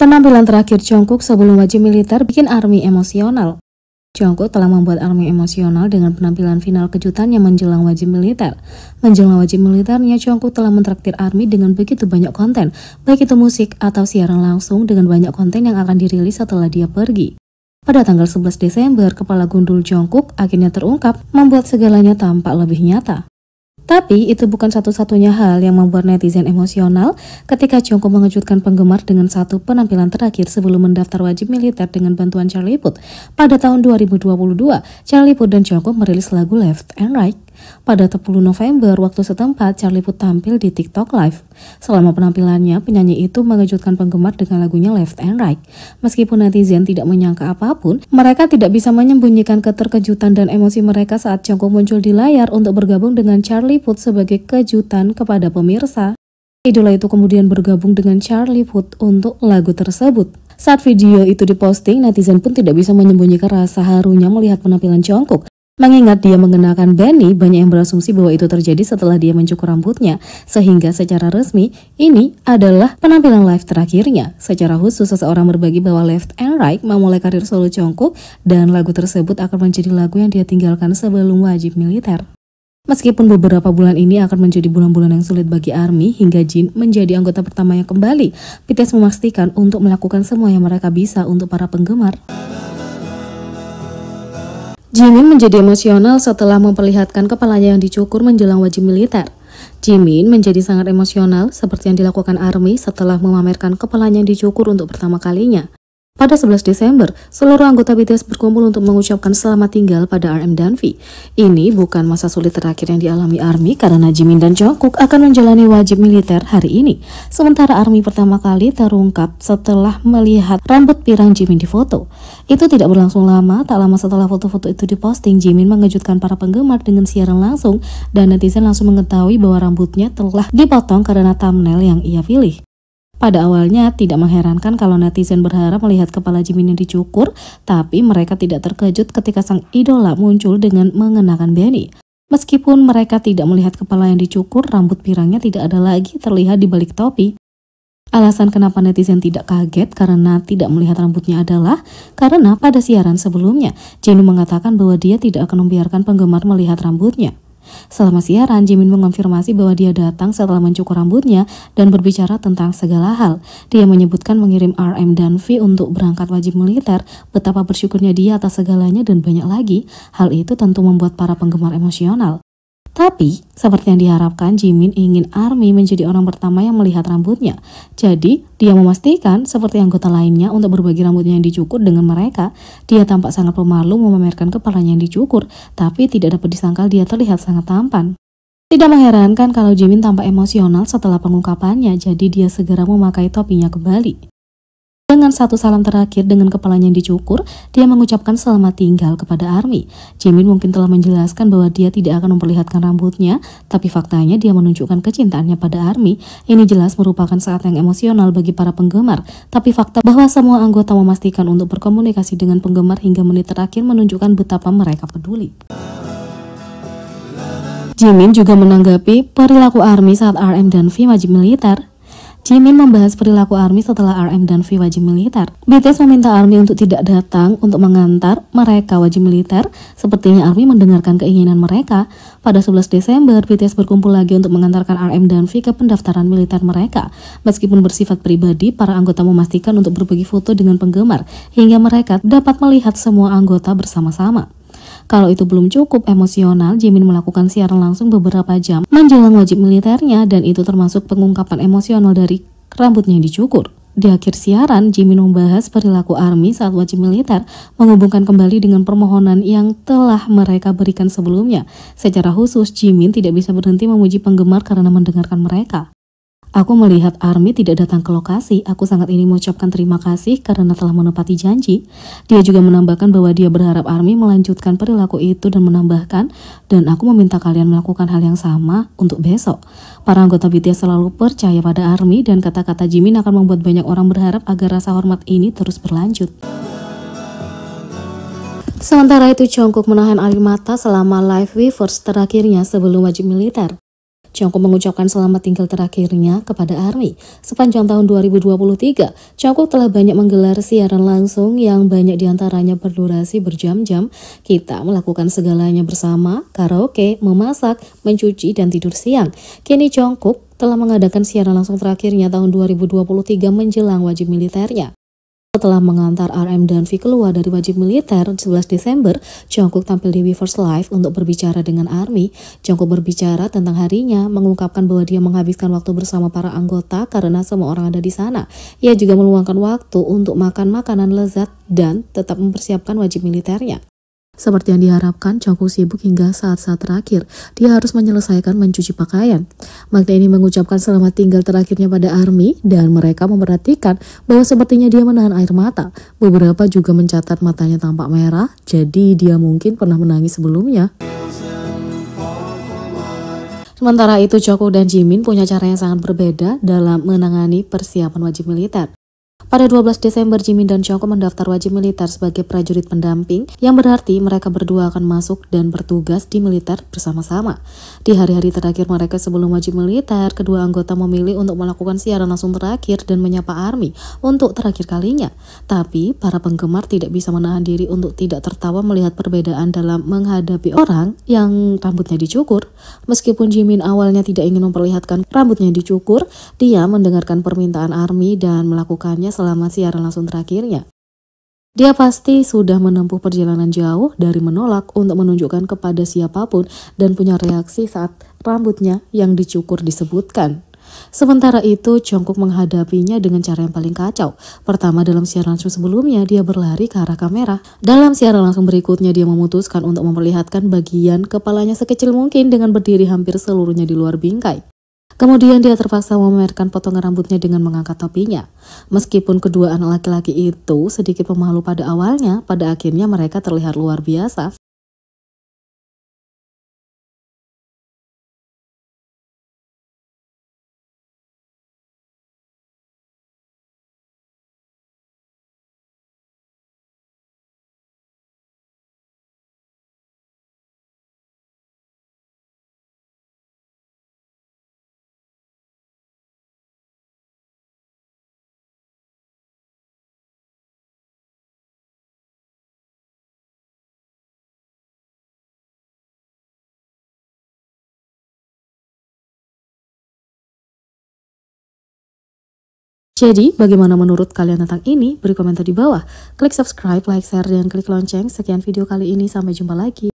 Penampilan terakhir Jungkook sebelum wajib militer bikin ARMY emosional. Jungkook telah membuat ARMY emosional dengan penampilan final kejutannya menjelang wajib militer. Menjelang wajib militernya, Jungkook telah mentraktir ARMY dengan begitu banyak konten, baik itu musik atau siaran langsung dengan banyak konten yang akan dirilis setelah dia pergi. Pada tanggal 11 Desember, kepala gundul Jungkook akhirnya terungkap, membuat segalanya tampak lebih nyata. Tapi itu bukan satu-satunya hal yang membuat netizen emosional ketika Jungkook mengejutkan penggemar dengan satu penampilan terakhir sebelum mendaftar wajib militer dengan bantuan Charlie Puth. Pada tahun 2022, Charlie Puth dan Jungkook merilis lagu Left and Right. Pada 10 November waktu setempat, Charlie Puth tampil di TikTok Live. Selama penampilannya, penyanyi itu mengejutkan penggemar dengan lagunya Left and Right. Meskipun netizen tidak menyangka apapun, mereka tidak bisa menyembunyikan keterkejutan dan emosi mereka saat Jungkook muncul di layar untuk bergabung dengan Charlie Puth sebagai kejutan kepada pemirsa. Idola itu kemudian bergabung dengan Charlie Puth untuk lagu tersebut. Saat video itu diposting, netizen pun tidak bisa menyembunyikan rasa harunya melihat penampilan Jungkook. Mengingat dia mengenakan beanie, banyak yang berasumsi bahwa itu terjadi setelah dia mencukur rambutnya, sehingga secara resmi, ini adalah penampilan live terakhirnya. Secara khusus, seseorang berbagi bahwa Left and Right memulai karir solo Jungkook, dan lagu tersebut akan menjadi lagu yang dia tinggalkan sebelum wajib militer. Meskipun beberapa bulan ini akan menjadi bulan-bulan yang sulit bagi ARMY hingga Jin menjadi anggota pertama yang kembali, BTS memastikan untuk melakukan semua yang mereka bisa untuk para penggemar. Jimin menjadi emosional setelah memperlihatkan kepalanya yang dicukur menjelang wajib militer. Jimin menjadi sangat emosional seperti yang dilakukan ARMY setelah memamerkan kepalanya yang dicukur untuk pertama kalinya. Pada 11 Desember, seluruh anggota BTS berkumpul untuk mengucapkan selamat tinggal pada RM dan V. Ini bukan masa sulit terakhir yang dialami ARMY karena Jimin dan Jungkook akan menjalani wajib militer hari ini. Sementara ARMY pertama kali terungkap setelah melihat rambut pirang Jimin di foto. Itu tidak berlangsung lama, tak lama setelah foto-foto itu diposting, Jimin mengejutkan para penggemar dengan siaran langsung dan netizen langsung mengetahui bahwa rambutnya telah dipotong karena thumbnail yang ia pilih. Pada awalnya tidak mengherankan kalau netizen berharap melihat kepala Jimin yang dicukur, tapi mereka tidak terkejut ketika sang idola muncul dengan mengenakan beanie. Meskipun mereka tidak melihat kepala yang dicukur, rambut pirangnya tidak ada lagi terlihat di balik topi. Alasan kenapa netizen tidak kaget karena tidak melihat rambutnya adalah karena pada siaran sebelumnya, Jimin mengatakan bahwa dia tidak akan membiarkan penggemar melihat rambutnya. Selama siaran, Jimin mengonfirmasi bahwa dia datang setelah mencukur rambutnya dan berbicara tentang segala hal. Dia menyebutkan mengirim RM dan V untuk berangkat wajib militer, betapa bersyukurnya dia atas segalanya dan banyak lagi. Hal itu tentu membuat para penggemar emosional. Tapi, seperti yang diharapkan, Jimin ingin ARMY menjadi orang pertama yang melihat rambutnya. Jadi, dia memastikan seperti anggota lainnya untuk berbagi rambutnya yang dicukur dengan mereka. Dia tampak sangat pemalu memamerkan kepalanya yang dicukur, tapi tidak dapat disangkal dia terlihat sangat tampan. Tidak mengherankan kalau Jimin tampak emosional setelah pengungkapannya, jadi dia segera memakai topinya kembali. Dengan satu salam terakhir dengan kepalanya yang dicukur, dia mengucapkan selamat tinggal kepada ARMY. Jimin mungkin telah menjelaskan bahwa dia tidak akan memperlihatkan rambutnya, tapi faktanya dia menunjukkan kecintaannya pada ARMY. Ini jelas merupakan saat yang emosional bagi para penggemar, tapi fakta bahwa semua anggota memastikan untuk berkomunikasi dengan penggemar hingga menit terakhir menunjukkan betapa mereka peduli. Jimin juga menanggapi perilaku ARMY saat RM dan V wajib militer. Jimin membahas perilaku ARMY setelah RM dan V wajib militer. BTS meminta ARMY untuk tidak datang untuk mengantar mereka wajib militer. Sepertinya ARMY mendengarkan keinginan mereka. Pada 11 Desember, BTS berkumpul lagi untuk mengantarkan RM dan V ke pendaftaran militer mereka. Meskipun bersifat pribadi, para anggota memastikan untuk berbagi foto dengan penggemar, hingga mereka dapat melihat semua anggota bersama-sama. Kalau itu belum cukup emosional, Jimin melakukan siaran langsung beberapa jam menjelang wajib militernya, dan itu termasuk pengungkapan emosional dari rambutnya yang dicukur. Di akhir siaran, Jimin membahas perilaku ARMY saat wajib militer, menghubungkan kembali dengan permohonan yang telah mereka berikan sebelumnya. Secara khusus, Jimin tidak bisa berhenti memuji penggemar karena mendengarkan mereka. Aku melihat ARMY tidak datang ke lokasi. Aku sangat ingin mengucapkan terima kasih karena telah menepati janji. Dia juga menambahkan bahwa dia berharap ARMY melanjutkan perilaku itu dan menambahkan, dan aku meminta kalian melakukan hal yang sama untuk besok. Para anggota BTS selalu percaya pada ARMY dan kata-kata Jimin akan membuat banyak orang berharap agar rasa hormat ini terus berlanjut. Sementara itu, Jungkook menahan air mata selama live Weverse terakhirnya sebelum wajib militer. Jungkook mengucapkan selamat tinggal terakhirnya kepada ARMY. Sepanjang tahun 2023, Jungkook telah banyak menggelar siaran langsung yang banyak diantaranya berdurasi berjam-jam. Kita melakukan segalanya bersama, karaoke, memasak, mencuci, dan tidur siang. Kini Jungkook telah mengadakan siaran langsung terakhirnya tahun 2023 menjelang wajib militernya. Setelah mengantar RM dan V keluar dari wajib militer 11 Desember, Jungkook tampil di Weverse Live untuk berbicara dengan ARMY. Jungkook berbicara tentang harinya, mengungkapkan bahwa dia menghabiskan waktu bersama para anggota karena semua orang ada di sana. Ia juga meluangkan waktu untuk makan makanan lezat dan tetap mempersiapkan wajib militernya. Seperti yang diharapkan, Jungkook sibuk hingga saat-saat terakhir. Dia harus menyelesaikan mencuci pakaian. Magda ini mengucapkan selamat tinggal terakhirnya pada ARMY dan mereka memperhatikan bahwa sepertinya dia menahan air mata. Beberapa juga mencatat matanya tampak merah, jadi dia mungkin pernah menangis sebelumnya. Sementara itu, Jungkook dan Jimin punya cara yang sangat berbeda dalam menangani persiapan wajib militer. Pada 12 Desember, Jimin dan Jungkook mendaftar wajib militer sebagai prajurit pendamping, yang berarti mereka berdua akan masuk dan bertugas di militer bersama-sama. Di hari-hari terakhir mereka sebelum wajib militer, kedua anggota memilih untuk melakukan siaran langsung terakhir dan menyapa ARMY untuk terakhir kalinya. Tapi, para penggemar tidak bisa menahan diri untuk tidak tertawa melihat perbedaan dalam menghadapi orang yang rambutnya dicukur. Meskipun Jimin awalnya tidak ingin memperlihatkan rambutnya dicukur, dia mendengarkan permintaan ARMY dan melakukannya selama siaran langsung terakhirnya. Dia pasti sudah menempuh perjalanan jauh dari menolak untuk menunjukkan kepada siapapun dan punya reaksi saat rambutnya yang dicukur disebutkan. Sementara itu, Jungkook menghadapinya dengan cara yang paling kacau. Pertama, dalam siaran langsung sebelumnya, dia berlari ke arah kamera. Dalam siaran langsung berikutnya, dia memutuskan untuk memperlihatkan bagian kepalanya sekecil mungkin dengan berdiri hampir seluruhnya di luar bingkai. Kemudian dia terpaksa memamerkan potongan rambutnya dengan mengangkat topinya. Meskipun kedua anak laki-laki itu sedikit pemalu pada awalnya, pada akhirnya mereka terlihat luar biasa. Jadi, bagaimana menurut kalian tentang ini? Beri komentar di bawah. Klik subscribe, like, share, dan klik lonceng. Sekian video kali ini, sampai jumpa lagi.